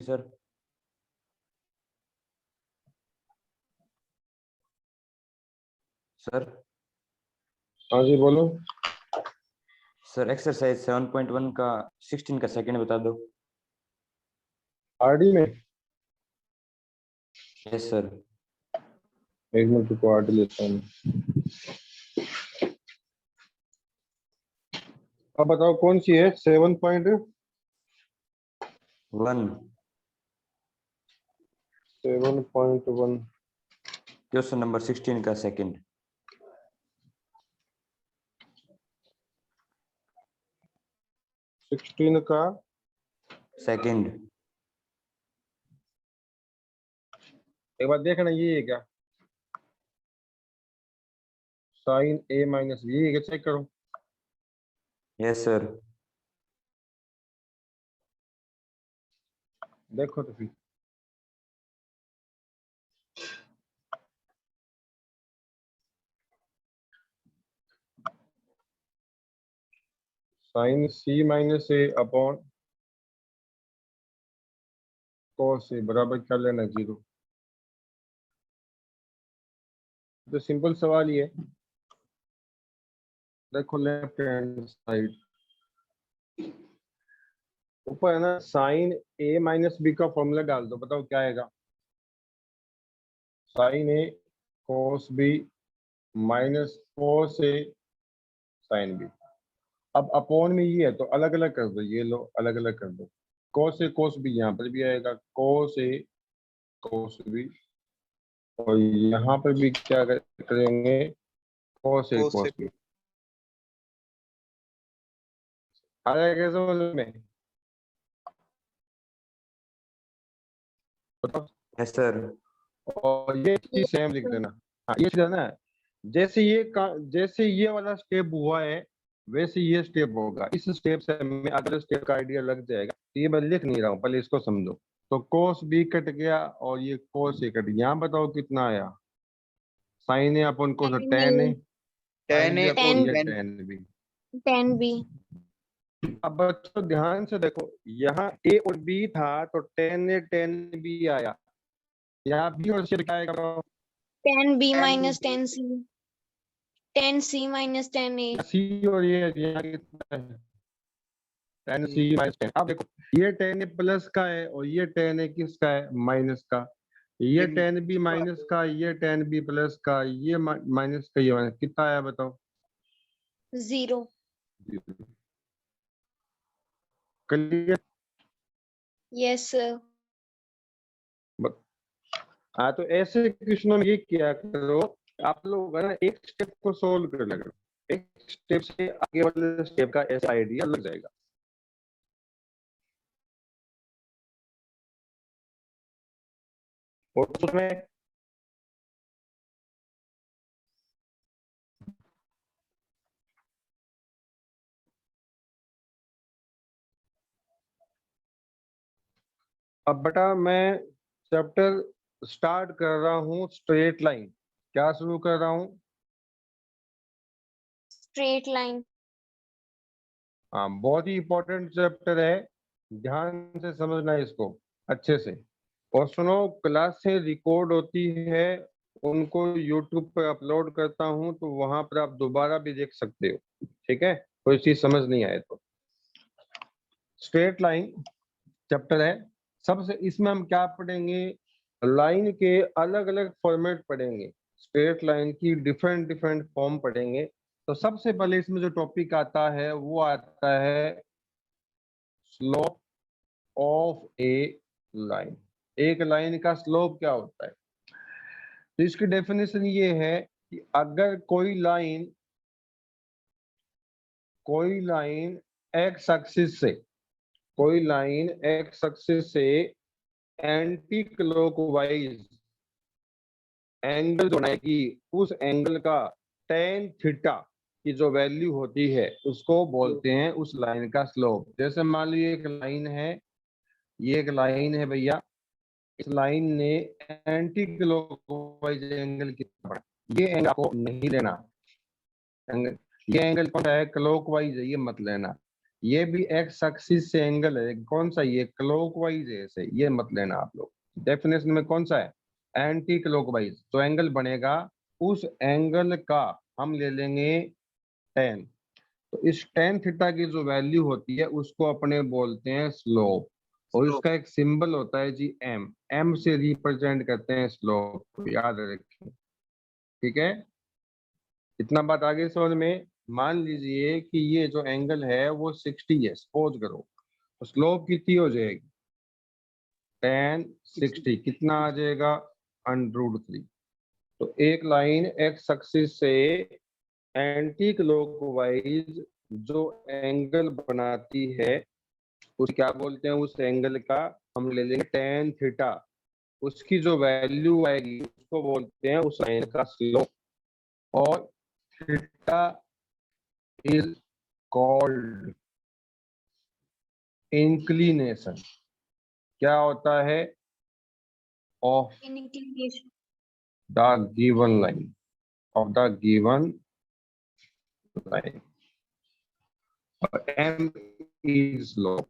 Sir. Sir हाँ जी बोलो। Sir exercise 7.1 का 16 का सेकंड बता दो। आरडी में यस सर। एक मिनट को आरडी लेता हूँ। अब बताओ कौन सी है 7.1 क्वेश्चन नंबर 16 का सेकंड। 16 का सेकंड। एक बार देखना ये है क्या, साइन ए माइनस बी है क्या, चेक करो। Yes sir. देखो तो फिर sign C minus A upon cos A बराबर क्या लेना, जीरो। तो सिंपल सवाल ही है। देखो लेफ्ट हैंड साइड ऊपर है ना, साइन ए माइनस बी का फॉर्मूला डाल दो, बताओ क्या आएगा। Sign A cos B minus cos A sine B. अब अपॉन में ये है तो अलग अलग कर दो, ये लो अलग अलग कर दो। कोस ए कोस बी यहाँ पर भी आएगा, कोस ए कोस बी, और यहाँ पर भी क्या करेंगे, कोस ए कोस बी। आ जाएगा समझ में, बताओ। Yes sir. और ये चीज सेम लिख देना। हाँ ये चीज है ना, जैसे जैसे ये वाला स्टेप हुआ है वैसे ये स्टेप होगा। इस स्टेप से हमें अगले स्टेप का आइडिया लग जाएगा। तो ये मैं लिख नहीं रहा हूँ, पहले इसको समझो। तो कोस बी कट गया और ये कोस ए कट गया। यहाँ बताओ कितना आया, साइन ए अपन को टेन है, टेन ए और ये टेन टेन भी। Ten B. अब बच्चों ध्यान से देखो, यहाँ ए और बी था तो टेन ए टेन बी आया। यहाँ बी और सी क्या आएगा, टेन बी माइनस टेन सी। टेन सी माइनस टेन ए। सी और ये यहाँ कितना है, टेन सी माइनस टेन। अब देखो ये टेन ए प्लस का है और ये टेन ए किसका है, माइनस का। ये टेन बी माइनस का, ये टेन बी प्लस का, ये माइनस का, ये माइनस। कितना आया बताओ, जीरो। क्लियर। Yes sir. हाँ तो ऐसे क्वेश्चनों में ये क्या करो, आप लोग है ना एक स्टेप को सोल्व कर लगे, एक स्टेप से आगे वाले स्टेप का ऐसा आइडिया लग जाएगा। और उसमें अब बेटा मैं चैप्टर स्टार्ट कर रहा हूँ स्ट्रेट लाइन। क्या शुरू कर रहा हूँ, स्ट्रेट लाइन। हाँ बहुत ही इंपॉर्टेंट चैप्टर है, ध्यान से समझना है इसको अच्छे से। और सुनो, क्लासें रिकॉर्ड होती है, उनको यूट्यूब पर अपलोड करता हूँ, तो वहां पर आप दोबारा भी देख सकते हो, ठीक है। कोई चीज समझ नहीं आए तो। स्ट्रेट लाइन चैप्टर है। सबसे इसमें हम क्या पढ़ेंगे, लाइन के अलग अलग फॉर्मेट पढ़ेंगे, स्ट्रेट लाइन की डिफरेंट डिफरेंट फॉर्म पढ़ेंगे। तो सबसे पहले इसमें जो टॉपिक आता है वो आता है स्लोप ऑफ ए लाइन। एक लाइन का स्लोप क्या होता है, तो इसकी डेफिनेशन ये है कि अगर कोई लाइन एक्स एक्सिस से, कोई लाइन एक्स एक्सिस से एंटी क्लॉकवाइज एंगल जो बनाएगी, उस एंगल का टेन थीटा की जो वैल्यू होती है उसको बोलते हैं उस लाइन का स्लोप। जैसे मान लीजिए एक लाइन है, ये एक लाइन है भैया, इस लाइन ने एंटी क्लॉकवाइज एंगल कितना बढ़ा, ये एंगल आपको नहीं लेना। ये एंगल कौन सा है, क्लॉकवाइज है, ये मत लेना। ये भी एक्स एक्सिस से एंगल है, कौन सा, ये क्लॉकवाइज है, ऐसे ये मत लेना आप लोग। डेफिनेशन में कौन सा है, एंटी क्लॉकवाइज। तो एंगल बनेगा, उस एंगल का हम ले लेंगे टेन। तो इस टेन थीटा की जो वैल्यू होती है उसको अपने बोलते हैं स्लोप, और इसका एक सिंबल होता है जी एम, एम से रिप्रेजेंट करते हैं स्लोप, याद रखें। ठीक है, इतना बात आगे समझ में। मान लीजिए कि ये जो एंगल है वो 60 है, सपोज करो, तो स्लोप कितनी हो जाएगी, tan 60 कितना आ जाएगा, √3। तो एक लाइन एक्स एक्सिस से एंटी क्लॉकवाइज जो एंगल बनाती है उस क्या बोलते हैं, उस एंगल का हम ले लेंगे tan थीटा, उसकी जो वैल्यू आएगी उसको बोलते हैं उस लाइन का स्लोप, और थीटा इज कॉल्ड इंक्लिनेशन। क्या होता है, of Inclination. The given line, of the given line, और M is slope.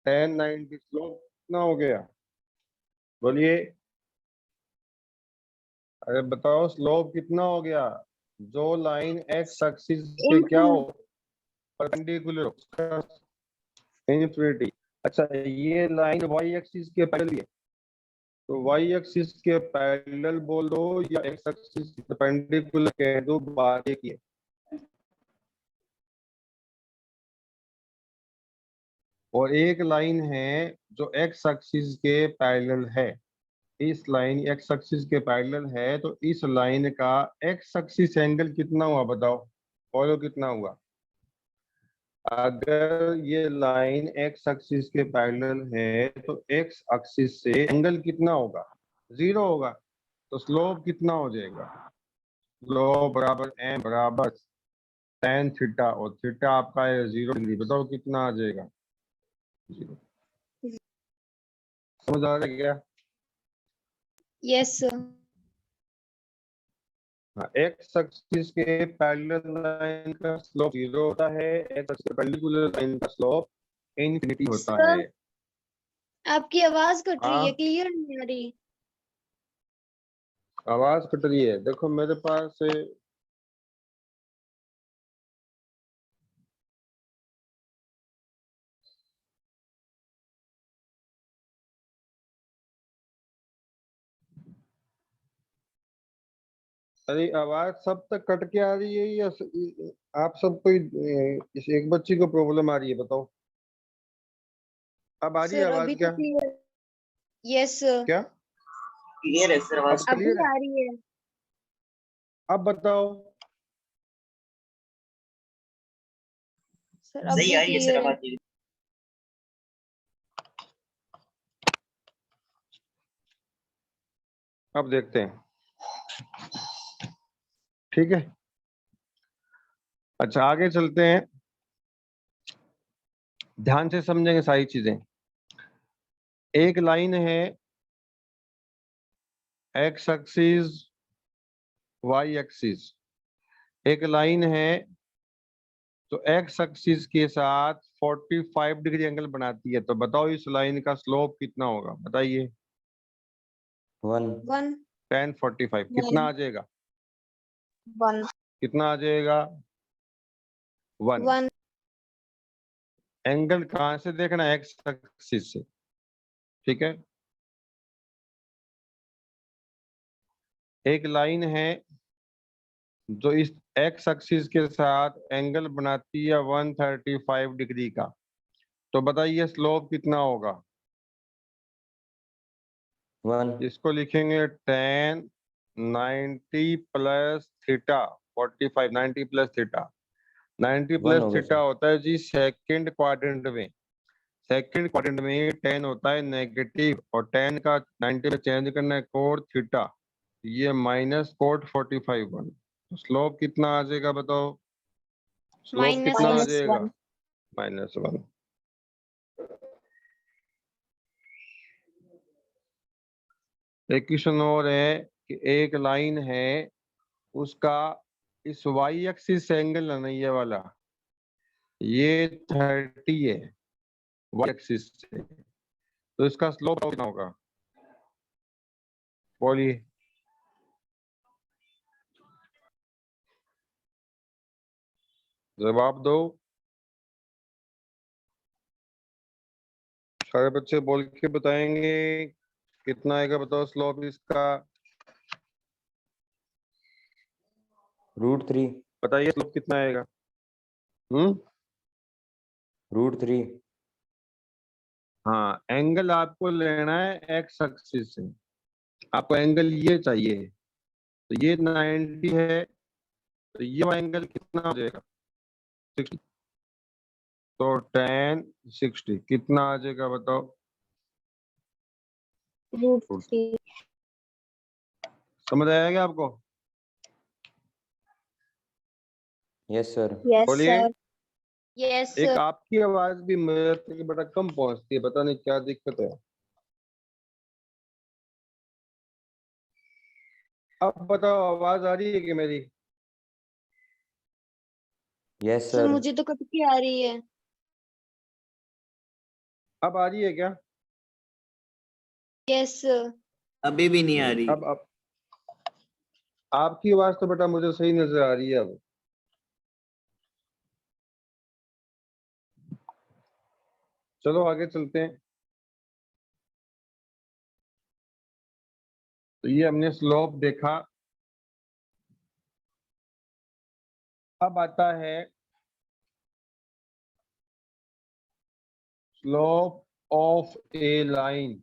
tan 90 slope कितना हो गया, बोलिए, अरे बताओ स्लोप कितना हो गया, जो लाइन एक्स एक्सिस के क्या हो, परपेंडिकुलर हो, इन्फिनिटी। अच्छा, ये लाइन वाई एक्सिस के पैरेलल है, तो वाई एक्सिस के पैरेलल बोल दो या एक्स एक्सिस के परपेंडिकुलर कह दो, बात एक ही है। और एक लाइन है जो एक्स एक्सिस के पैरेलल है, इस लाइन एक्स एक्सिस के पैरेलल है, तो इस लाइन का एक्स एक्सिस एंगल कितना हुआ बताओ, बोलो कितना हुआ। अगर ये लाइन एक्स एक्सिस के पैरेलल है तो एक्स एक्सिस से एंगल कितना होगा, 0 होगा। तो स्लोप कितना हो जाएगा, स्लोप बराबर एम बराबर tan थीटा, और थीटा आपका है 0 डिग्री, बताओ कितना आ जाएगा, 0। समझ आ रहा है क्या, Yes, sir. एक्स एक्सिस के पैरेलल लाइन का स्लोप 0 होता है, एक्स एक्सिस के परपेंडिकुलर लाइन का स्लोप इनफिनिटी होता Sir, है। आपकी आवाज कट रही है, हाँ, क्लियर नहीं आ रही। आवाज कट रही है, देखो मेरे पास अरे आवाज सब तक कट के आ रही है या आप सब कोई इस एक बच्ची को प्रॉब्लम आ रही है, बताओ। अब आ रही है सर आवाज अभी तो क्या, क्लियर। यस सर, क्या क्लियर है सर अब आवाज। अभी क्लियर है, आ रही है। अब बताओ। सर अब सही भी आ रही है सर क्लियर है। आवाज। अब देखते हैं, ठीक है। अच्छा आगे चलते हैं, ध्यान से समझेंगे सारी चीजें। एक लाइन है एक्स एक्सिस वाई एक्सिस, एक लाइन है तो एक्स एक्सिस के साथ 45 डिग्री एंगल बनाती है। तो बताओ इस लाइन का स्लोप कितना होगा, बताइए। 1 1 tan 45 कितना आ जाएगा, 1 कितना आ जाएगा, 1। 1। एंगल कहां से देखना है, एक्स एक्सिस से, ठीक है। एक लाइन है जो इस एक्स एक्सिस के साथ एंगल बनाती है 135 डिग्री का। तो बताइए स्लोप कितना होगा, 1 इसको लिखेंगे tan 90 plus theta 45, 90 plus theta, 90 1 plus होगा थीटा सर। होता है जी सेकंड क्वाड्रेंट में। सेकंड क्वाड्रेंट में tan होता है नेगेटिव, और tan का 90 में चेंज करना है कोट थीटा, ये माइनस कोट 45 1। तो स्लोप कितना आ जाएगा बताओ, स्लोप माइनस कितना आ वन। जाएगा, -1। एक क्वेश्चन और है कि एक लाइन है, उसका इस y एक्सिस से एंगल है ना, ये वाला, ये 30 है y एक्सिस से, तो इसका स्लोप कितना होगा, बोलिए। जवाब दो, सारे बच्चे बोल के बताएंगे कितना आएगा, बताओ स्लोप इसका, √3। बताइए स्लोप कितना आएगा। √3। हाँ, एंगल आपको लेना है एक्स एक्सिस से, आपको एंगल ये चाहिए, तो ये 90 है, तो ये एंगल कितना हो जाएगा, 60। तो tan 60 कितना आ जाएगा बताओ, √3। समझ आएगा आपको, यस सर। यस बोलिए। सर। यस एक सर। आपकी आवाज भी मेरे तक बड़ा कम पहुंचती है, पता नहीं क्या दिक्कत है। अब बताओ आवाज आ रही है कि मेरी, यस सर सर। मुझे तो कट के आ रही है। अब आ रही है क्या, यस सर। अभी भी नहीं आ रही। अब आपकी आवाज तो बेटा मुझे सही नजर आ रही है अब। चलो आगे चलते हैं। तो ये हमने स्लोप देखा, अब आता है slope of A line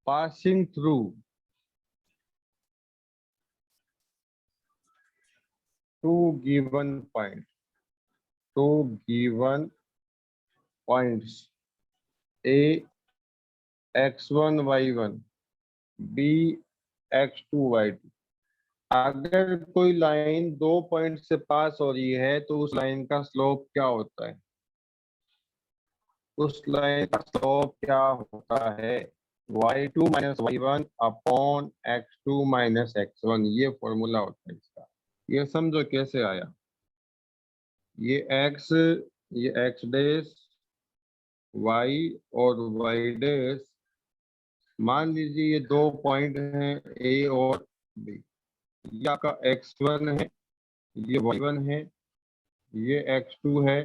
passing through two given points A x1 y1 B x2 y2। अगर कोई लाइन दो पॉइंट से पास हो रही है तो उस लाइन का स्लोप क्या होता है, उस लाइन का स्लोप क्या होता है, y2 - y1 upon x2 - x1, ये फॉर्मूला होता है इसका। ये समझो कैसे आया, ये x, ये x डैश, y और y डैश, मान लीजिए ये दो पॉइंट हैं A और B, ये आपका x1 है, ये y1 है, ये x2 है,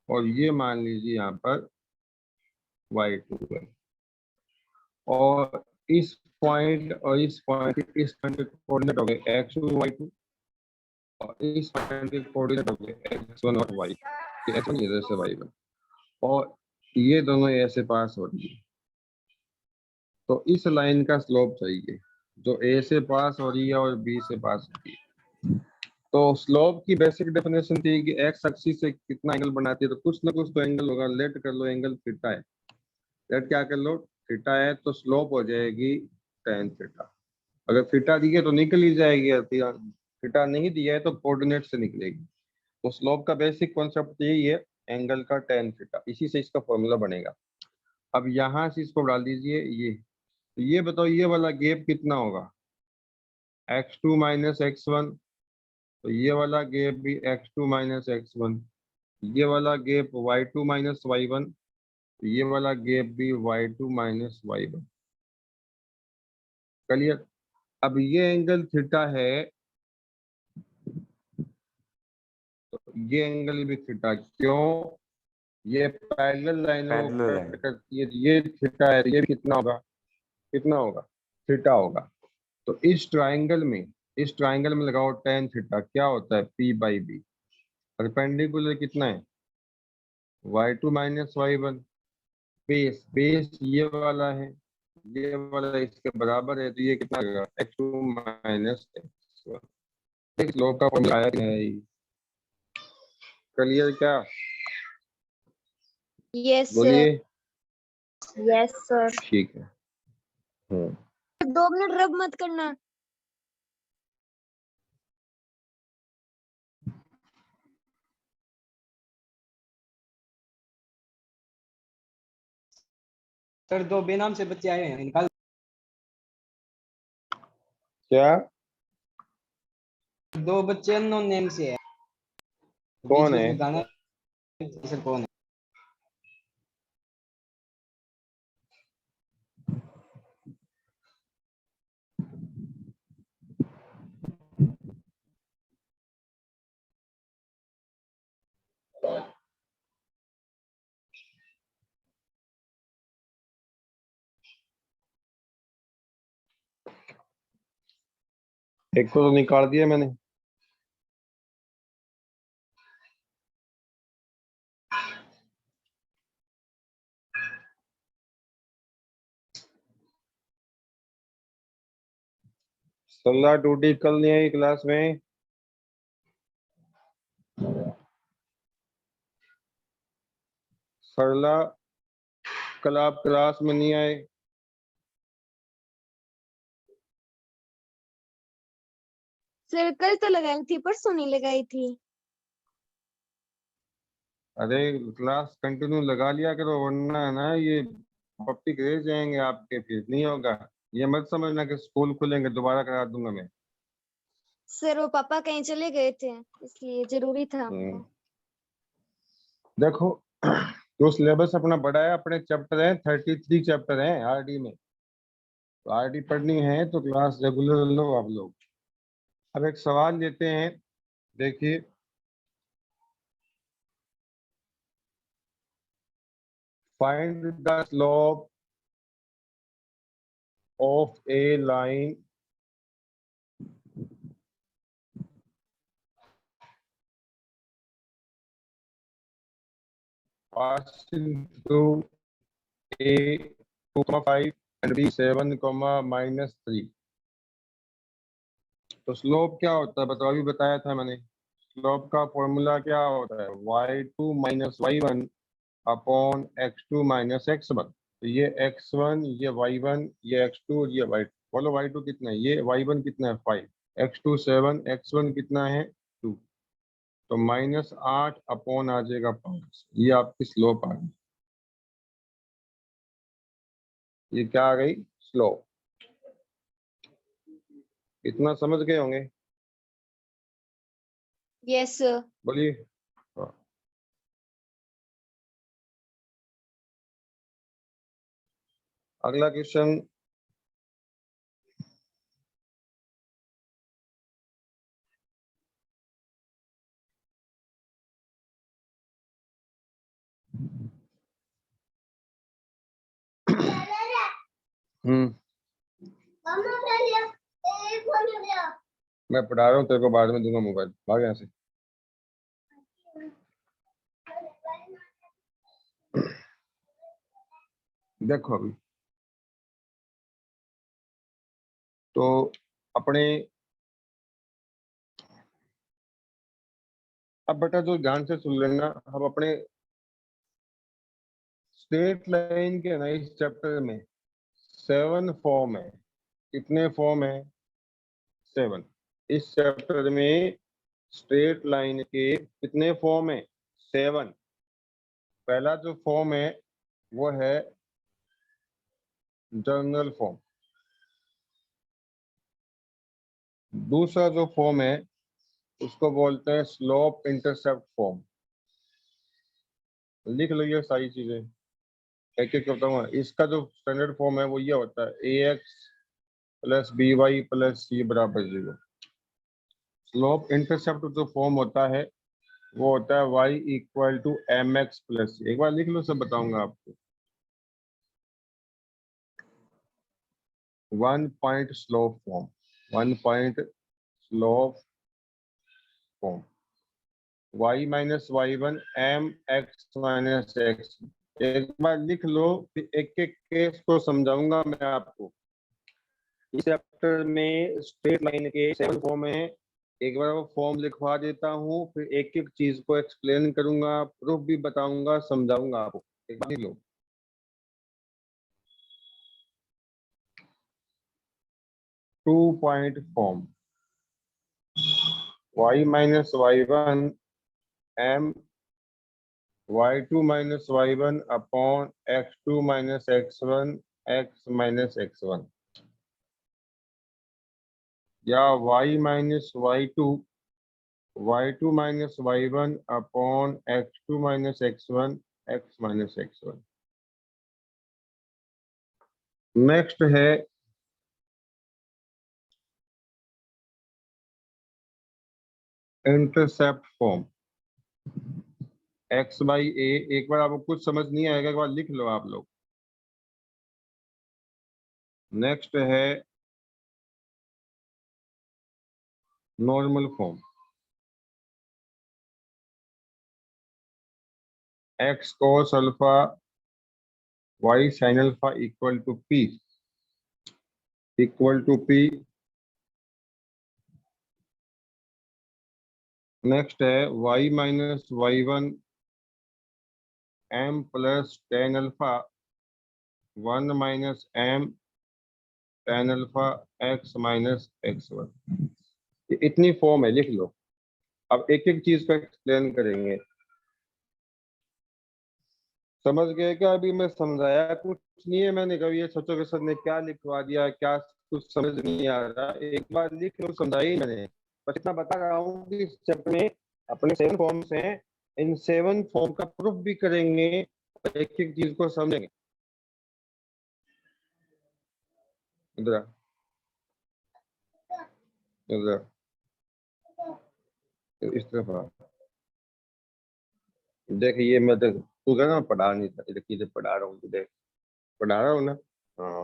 और ये मान लीजिए यहाँ पर y2 है। और इस पॉइंट और इस पॉइंट के कोऑर्डिनेट हो गए x2 y2, और इस पॉइंट के कोऑर्डिनेट हो गए x1 और y, x1 इधर से y1, और ये दोनों ऐसे पास हो रही है। तो इस लाइन का स्लोप चाहिए जो A से पास हो रही है और B से पास हो रही है। तो स्लोप की बेसिक डेफिनेशन थी कि एक्स एक्सिस से कितना एंगल बनाती है, तो कुछ ना कुछ तो एंगल होगा। लेट कर लो एंगल थीटा है, लेट क्या कर लो थीटा है, तो स्लोप हो जाएगी tan थीटा। अगर थीटा दी है तो निकल ही जाएगी, थीटा नहीं दिया है तो कोऑर्डिनेट से निकलेगी। तो स्लोप का बेसिक कॉन्सेप्ट यही है, एंगल का tan थीटा, इसी से इसका फॉर्मूला बनेगा। अब यहाँ से इसको डाल दीजिए, ये बताओ ये वाला गैप कितना होगा, x2 - x1, तो ये वाला गैप भी x2 - x1, ये वाला गैप y2 - y1, तो ये वाला गैप भी y2 - y1। क्लियर। अब ये एंगल थीटा है, तो ये एंगल भी थीटा, क्यों, ये पैरेलल लाइनों को पैरेलल कट है। करती है, ये थीटा है, ये कितना होगा, कितना होगा, थीटा होगा। तो इस ट्राइंगल में लगाओ tan थीटा, क्या होता है p/b। परपेंडिकुलर कितना है y2 - y1, बेस ये वाला है, ये वाला इसके बराबर है, तो ये कितना आएगा x2 माइनस x1। स्लोप का फॉर्मूला आया कि नहीं? क्लियर क्या? Yes sir. बोलिए। Yes sir. ठीक है। 2 मिनट रब मत करना। सर 2 बेनाम से बच्चे आए हैं, निकाल। क्या? 2 बच्चे अननोन नेम से है। कौन बीच-बीच है? में गाना सर कौन है? एक को तो निकाल दिया मैंने। सल्ला टूटी कल नहीं आई क्लास में। सरला कल आप क्लास में नहीं आए। सर कल तो लगाई थी, परसों नहीं लगाई थी। अरे क्लास कंटिन्यू लगा लिया करो, वरना है ना ये टॉपिक रह जाएंगे आपके, फिर नहीं होगा। ये मत समझना कि स्कूल खुलेंगे दोबारा करा दूंगा मैं। सर वो पापा कहीं चले गए थे, इसलिए जरूरी था हम्म। हमको। देखो जो सिलेबस अपना बड़ा है, अपने चैप्टर है 33 चैप्टर हैं आरडी में। तो आरडी पढ़नी है तो क्लास रेगुलर लो आप लोग। अब एक सवाल लेते हैं, देखिए। Find the slope of A line passing through A 2,5 and B 7, -3। तो स्लोप क्या होता है बताओ, अभी बताया था मैंने। स्लोप का फॉर्मूला क्या होता है, y2 minus y1 upon x2 minus x1। तो ये x1, ये y1, ये x2 और ये y2। बोलो y2 कितना है, ये y1 कितना है 5, x2 7, x1 कितना है 2। तो -8 अपॉन आ जाएगा 5। ये आपकी स्लोप आ गई। ये क्या आ गई, स्लोप। इतना समझ गए होंगे? Yes sir. बोलिए। अगला क्वेश्चन। हम्म, मैं पढ़ा रहा हूँ तेरे को, बाद में दूंगा मोबाइल, भाग यहाँ से। देखो अभी तो अपने, अब बेटा जो ध्यान से सुन लेना, हम अपने स्ट्रेट लाइन के ना इस चैप्टर में 7 फॉर्म है। कितने फॉर्म है, 7। इस चैप्टर में स्ट्रेट लाइन के कितने फॉर्म है, 7। पहला जो फॉर्म है वो है जनरल फॉर्म। दूसरा जो फॉर्म है उसको बोलते हैं स्लोप इंटरसेप्ट फॉर्म। लिख लो ये सारी चीजें, एक एक बताऊंगा। इसका जो स्टैंडर्ड फॉर्म है वो ये होता है ax plus by plus c बराबर 0। स्लोप इंटरसेप्ट जो फॉर्म होता है वो होता है y equal to mx plus c। एक बार लिख लो, सब बताऊंगा आपको। 1 point slope form, 1 point slope form. y minus y1 mx minus x एक बार लिख लो, फिर एक एक केस को समझाऊंगा मैं आपको। इस चैप्टर में स्ट्रेट लाइन के 7 फॉर्म है, एक बार वो फॉर्म लिखवा देता हूँ, फिर एक एक चीज को एक्सप्लेन करूंगा, प्रूफ भी बताऊंगा, समझाऊंगा आपको। एक बार लिख लो। Two point form y minus y1 m y2 minus y1 upon x2 minus x1 x minus x1, या y minus y2 minus y1 upon x2 minus x1 x minus x1। Next है intercept form x by a। एक बार आपको कुछ समझ नहीं आएगा, एक बार लिख लो आप लोग। नेक्स्ट है normal form x cos alpha y sin alpha equal to p next है y minus y1 m plus tan alpha 1 minus m tan alpha x minus x1। इतनी फॉर्म है, लिख लो। अब एक एक चीज को एक्सप्लेन करेंगे। समझ गए क्या? अभी मैं समझाया कुछ नहीं है, मैंने कभी ये सोचो कि सर ने क्या लिखवा दिया, क्या कुछ समझ नहीं आ रहा। एक बार लिख लो, समझाई मैंने, बस इतना बता रहा हूँ कि इस चैप्टर में अपने 7 फॉर्म्स हैं, इन 7 फॉर्म का प्रूफ भी करेंगे, एक एक चीज को समझेंगे। इधर इधर इस तरफ आ। देख ये मैं देख, तू कहना मैं पढ़ा नहीं था, इधर पढ़ा रहा हूँ, देख पढ़ा रहा हूँ ना। हाँ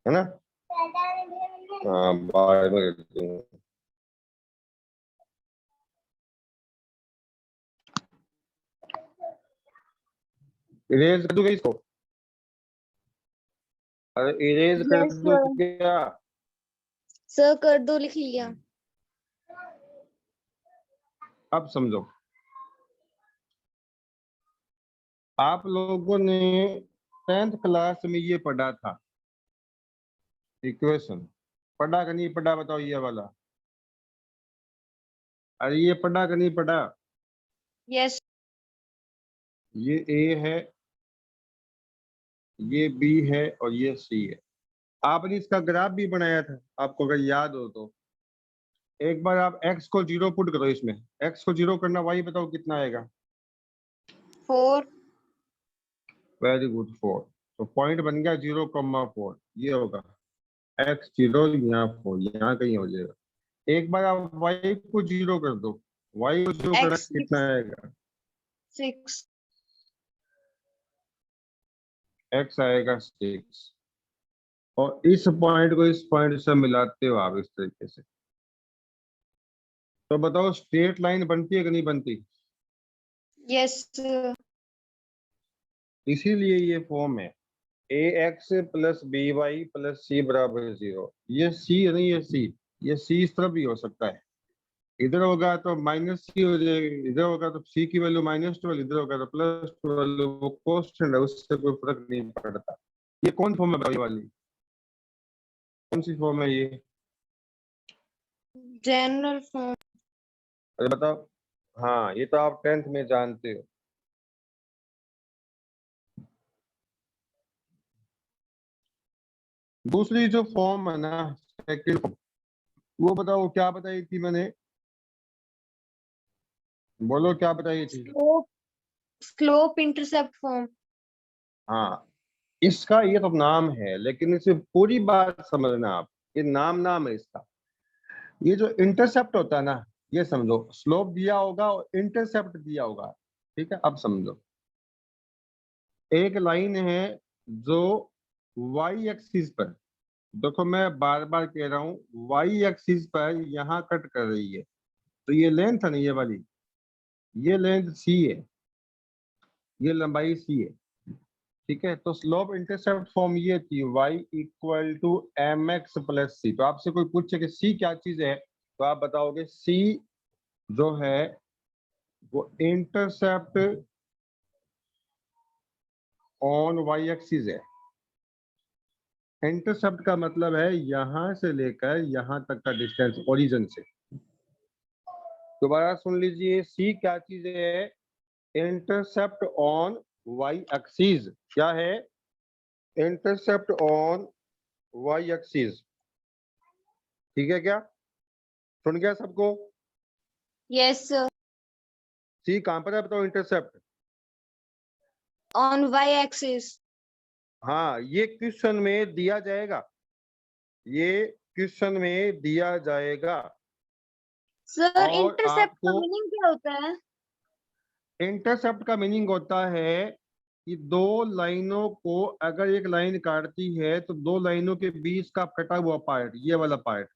है ना। हाँ बार में कर दूंगा। इरेज कर दूंगा इसको। अरे इरेज कर Yes, दूं sir. क्या? सर कर दो, लिख लिया। अब समझो, आप लोगों ने 10th क्लास में ये पढ़ा था इक्वेशन, पढ़ा कि नहीं पढ़ा बताओ ये वाला? अरे ये पढ़ा कि नहीं पढ़ा? यस। ये ए है, ये बी है और ये सी है। आपने इसका ग्राफ भी बनाया था, आपको अगर याद हो तो। एक बार आप x को 0 पुट करो इसमें, x को 0 करना, y बताओ कितना आएगा? 4। Very good, 4। तो पॉइंट बन गया 0,4, ये होगा x 0, यहाँ 4, यहाँ कहीं हो जाएगा। एक बार आप y को 0 कर दो, y को 0 करना X कितना आएगा? 6। x आएगा 6, और इस पॉइंट को इस पॉइंट से मिलाते हो आप इस तरीके से। तो बताओ स्ट्रेट लाइन बनती है कि नहीं बनती? Yes sir. इसीलिए ये फॉर्म है ax plus by plus c बराबर 0। ये c है नहीं, ये c इस तरफ भी हो सकता है। इधर होगा तो माइनस सी हो जाएगी, इधर होगा तो c की वैल्यू -12, इधर होगा तो +12। वो कांस्टेंट है, उससे कोई फर्क नहीं पड़ता। ये कौन फॉर्म है बताइए वाली? कौन सी फॉर्म है ये? General form. अरे बताओ। हाँ ये तो आप 10th में जानते हो। दूसरी जो फॉर्म है ना, सेकंड फॉर्म, वो बताओ क्या बताई थी मैंने? बोलो क्या बताई थी? Slope intercept form. हाँ, इसका ये तो नाम है, लेकिन इसे पूरी बात समझना आप। ये नाम है इसका। ये जो इंटरसेप्ट होता है ना, ये समझो, स्लोप दिया होगा और इंटरसेप्ट दिया होगा। ठीक है, अब समझो, एक लाइन है जो y एक्सिस पर, देखो मैं बार बार कह रहा हूँ, y एक्सिस पर यहाँ कट कर रही है। तो ये लेंथ है ना, ये वाली, ये लेंथ c है, ये लंबाई c है। ठीक है, तो स्लोप इंटरसेप्ट फॉर्म ये थी y equal to mx plus c. तो आपसे कोई पूछे कि सी क्या चीज है, तो आप बताओगे सी जो है वो इंटरसेप्ट ऑन y एक्सिस है। इंटरसेप्ट का मतलब है यहां से लेकर यहां तक का डिस्टेंस ओरिजिन से। दोबारा सुन लीजिए, सी क्या चीज है? Intercept on y axis. क्या है? Intercept on y axis. ठीक है क्या? सुन गया सबको? Yes, sir. सी कहां पर है बताओ? इंटरसेप्ट। On y axis. हाँ, ये क्वेश्चन में दिया जाएगा, ये क्वेश्चन में दिया जाएगा। Sir, और intercept का आपको मीनिंग क्या होता है? इंटरसेप्ट का मीनिंग होता है कि दो लाइनों को अगर एक लाइन काटती है तो दो लाइनों के बीच का कटा हुआ पार्ट, ये वाला पार्ट,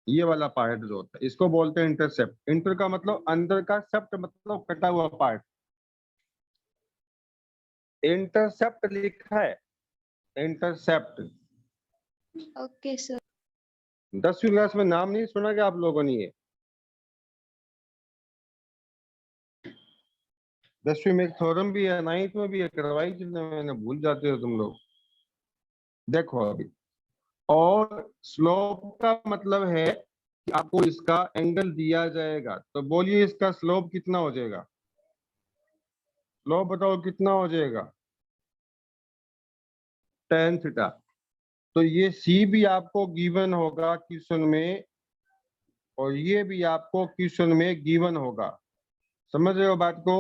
ये वाला पार्ट जो होता है इसको बोलते हैं इंटरसेप्ट। इंटर का मतलब अंदर का, सेप्ट मतलब कटा हुआ पार्ट। इंटरसेप्ट लिखा है, इंटरसेप्ट। Okay, sir. 10वीं क्लास में नाम नहीं सुना क्या आप लोगों ने? ये 10वीं में एक थ्योरम भी है, 9th में भी है, करवाई जिसने, मैंने भूल जाते हो तुम लोग। देखो अभी, और स्लोप का मतलब है कि आपको इसका एंगल दिया जाएगा, तो बोलिए इसका स्लोप कितना हो जाएगा? स्लोप बताओ कितना हो जाएगा? tan theta. तो ये सी भी आपको गिवन होगा क्वेश्चन में, और ये भी आपको क्वेश्चन में गिवन होगा। समझ रहे हो बात को?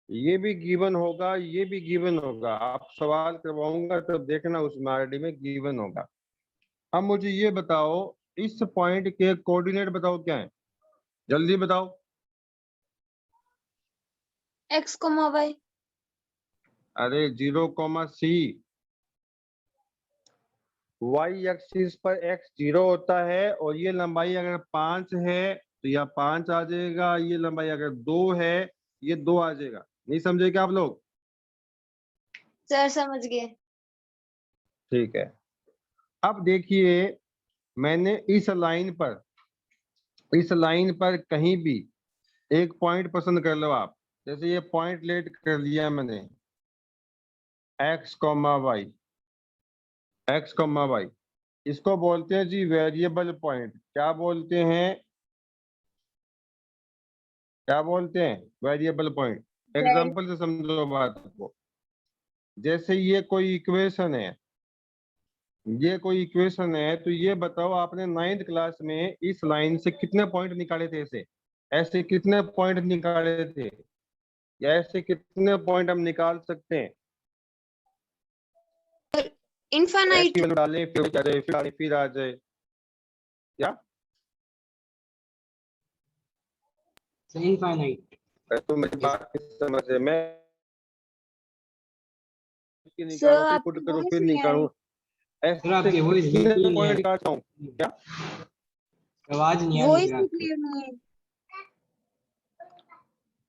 ये भी गिवन होगा, ये भी गिवन होगा। आप सवाल करवाऊंगा तो देखना उसमें आरडी में गिवन होगा। अब मुझे ये बताओ, इस पॉइंट के कोऑर्डिनेट बताओ क्या है, जल्दी बताओ। X, y. अरे 0, C। y एक्सिस पर x 0 होता है, और ये लंबाई अगर 5 है तो यह 5 आ जाएगा, ये लंबाई अगर 2 है ये 2 आ जाएगा। नहीं समझे क्या आप लोग? Sir, समझ गए. ठीक है, अब देखिए, मैंने इस लाइन पर कहीं भी एक पॉइंट पसंद कर लो आप। जैसे ये पॉइंट लेट कर लिया मैंने, x, y। इसको बोलते हैं जी वेरिएबल पॉइंट। क्या बोलते हैं? क्या बोलते हैं? Variable point. एग्जांपल से समझो बात को। जैसे ये कोई इक्वेशन है, ये कोई इक्वेशन है, तो ये बताओ आपने 9th क्लास में इस लाइन से कितने पॉइंट निकाले थे? ऐसे ऐसे कितने पॉइंट निकाले थे, या ऐसे कितने पॉइंट हम निकाल सकते हैं? Infinite. ऐसी वैल्यू डालें, फिर आ जाए, फिर फिर आ जाए, क्या? इनफाइनाइट। तो मेरी बात नहीं समझ है। मैं Sir, निकालूं, फिर आपकी पुट करूं, voice फिर नहीं आ रही. निकालूं, सर ऐसे आपकी वॉइस कितने बिल्कुल नहीं आ पॉइंट रही, निकालता हूं? क्या? आवाज नहीं आ रही Voice सर ही आपकी। clear नहीं है.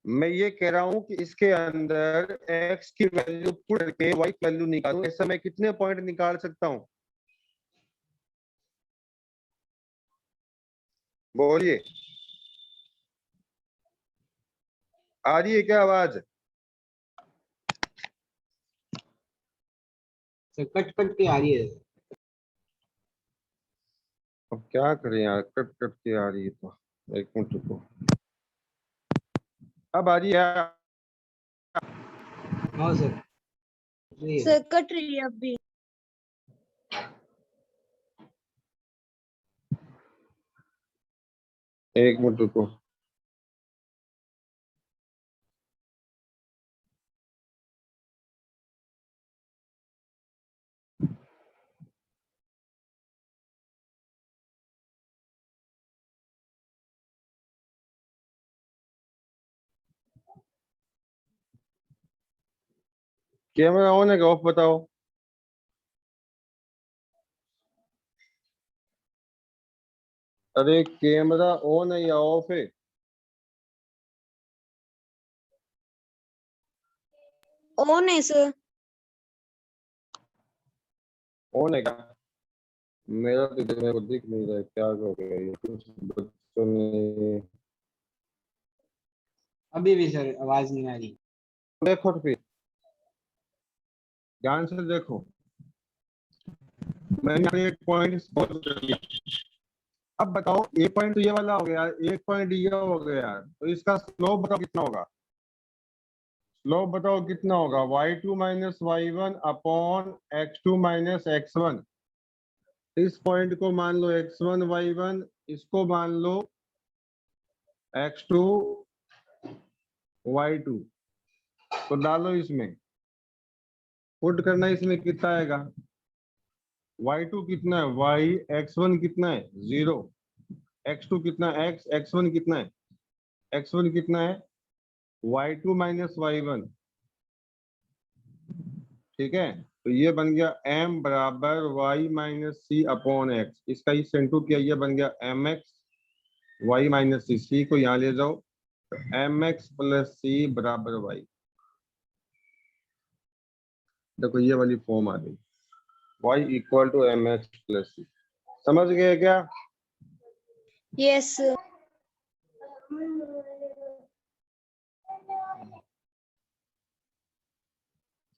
मैं ये कह रहा हूं कि इसके अंदर x की वैल्यू पुट करके y की वैल्यू निकालूं, ऐसा मैं कितने पॉइंट निकाल सकता हूं? बोलिए, आ रही है क्या आवाज? सर कट कट के आ रही है। अब क्या करें यार, कट कट के आ रही है तो। एक मिनट रुको, अब आ रही है? हाँ सर, सही है। Sir, कट रही है अभी. एक मिनट रुको। कैमरा ऑन है क्या ऑफ बताओ? अरे कैमरा ऑन है या ऑफ है? ऑन है सर। ऑन है क्या? मेरा तो इधर मेरे को दिख नहीं रहा है, क्या हो गया ये? कुछ बच्चों ने अभी भी सर आवाज नहीं आ रही। देखो तो फिर ध्यान से देखो, मैंने यहाँ पे एक पॉइंट कर लिया। अब बताओ एक पॉइंट तो ये वाला हो गया, एक पॉइंट ये हो गया, तो इसका स्लोप बताओ कितना होगा? स्लोप बताओ कितना होगा? y2 minus y1 upon x2 minus x1। इस पॉइंट को मान लो x1 y1, इसको मान लो x2 y2, तो डालो इसमें, पुट करना, इसमें कितना आएगा? y2 कितना है? y, x1 कितना है? 0, x2 कितना है? x, x1 कितना है? x1 कितना है? y2 minus y1। ठीक है, तो ये बन गया m बराबर y माइनस सी अपॉन एक्स। इसका इस इंटू किया, ये बन गया एम एक्स वाई माइनस सी। सी को यहाँ ले जाओ, तो एम एक्स प्लस सी बराबर वाई। देखो ये वाली फॉर्म आ गई, y equal to m x plus c. समझ गए क्या? Yes sir.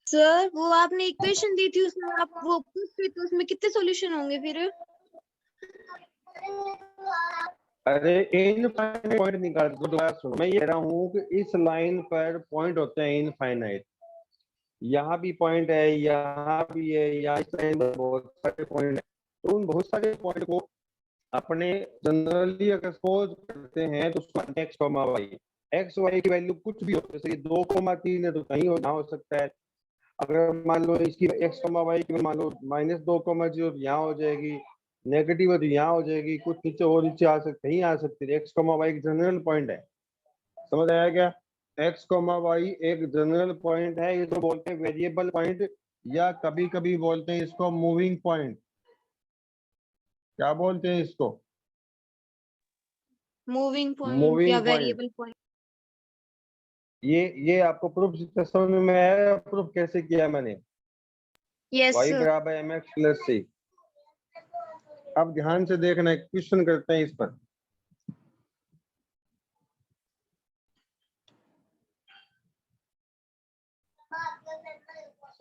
सर वो आपने इक्वेशन दी थी, उसमें आप वो पूछते तो उसमें कितने सॉल्यूशन होंगे फिर? अरे इनफाइनाइट पॉइंट निकाल दो। दोबारा सुनो, मैं ये कह रहा हूँ कि इस लाइन पर पॉइंट होते हैं इनफाइनाइट। यहाँ भी पॉइंट है, यहाँ भी है, यहाँ इस लाइन पर बहुत सारे पॉइंट है। तो उन बहुत सारे पॉइंट को अपने जनरली अगर सपोज करते हैं तो उसको X comma Y, X Y की वैल्यू कुछ भी हो, जैसे 2,3 है तो कहीं ना हो सकता है। अगर मान लो इसकी एक्स कॉमा वाई की मान लो -2,0 यहाँ हो जाएगी, नेगेटिव है तो यहाँ हो जाएगी, कुछ नीचे और नीचे आ सकते, कहीं आ सकती है। X comma Y general point है, समझ आया क्या? एक्स कॉमा वाई एक जनरल पॉइंट है, इसको बोलते हैं वेरिएबल पॉइंट, या कभी कभी बोलते हैं इसको मूविंग पॉइंट। क्या बोलते हैं इसको? मूविंग पॉइंट या मूविंग पॉइंट। Variable point. ये आपको प्रूफ समझ में आया? प्रूफ कैसे किया मैंने? Yes y sir. बराबर एम एक्स प्लस सी। अब ध्यान से देखना, एक क्वेश्चन करते हैं इस पर।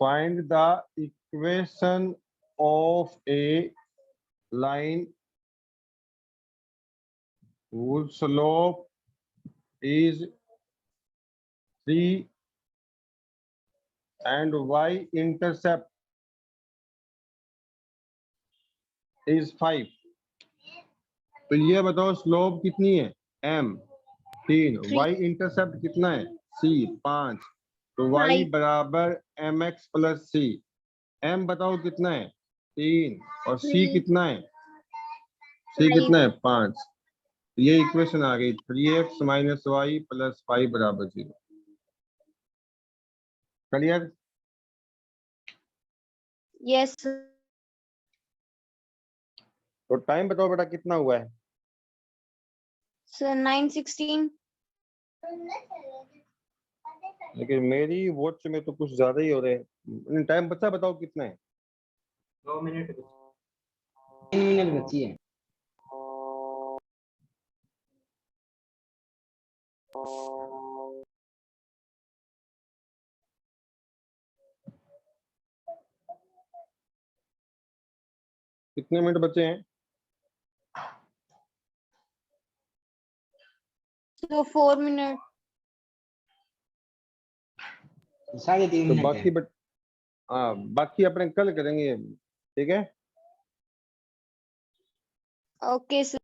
Find the equation of A line whose slope is 3 and y intercept is 5। तो ये बताओ स्लोप कितनी है? m 3, y इंटरसेप्ट कितना है? c 5। तो y Five. बराबर एम एक्स प्लस सी। m बताओ कितना है? 3, और c Three. कितना है? c कितना है? 5। ये इक्वेशन आ गई 3x माइनस वाई प्लस 5 बराबर 0। क्लियर? यस तो टाइम बताओ बेटा कितना हुआ है? सर 9:16। लेकिन मेरी वॉच में तो कुछ ज्यादा ही हो रहे हैं। टाइम बचा, बताओ कितना है? 2 मिनट 3 मिनट बची है। कितने मिनट बचे हैं? तो 4 मिनट। 3.5 तो मिनट बाकी है। हाँ, बाकी अपने कल करेंगे, ठीक है? Okay sir.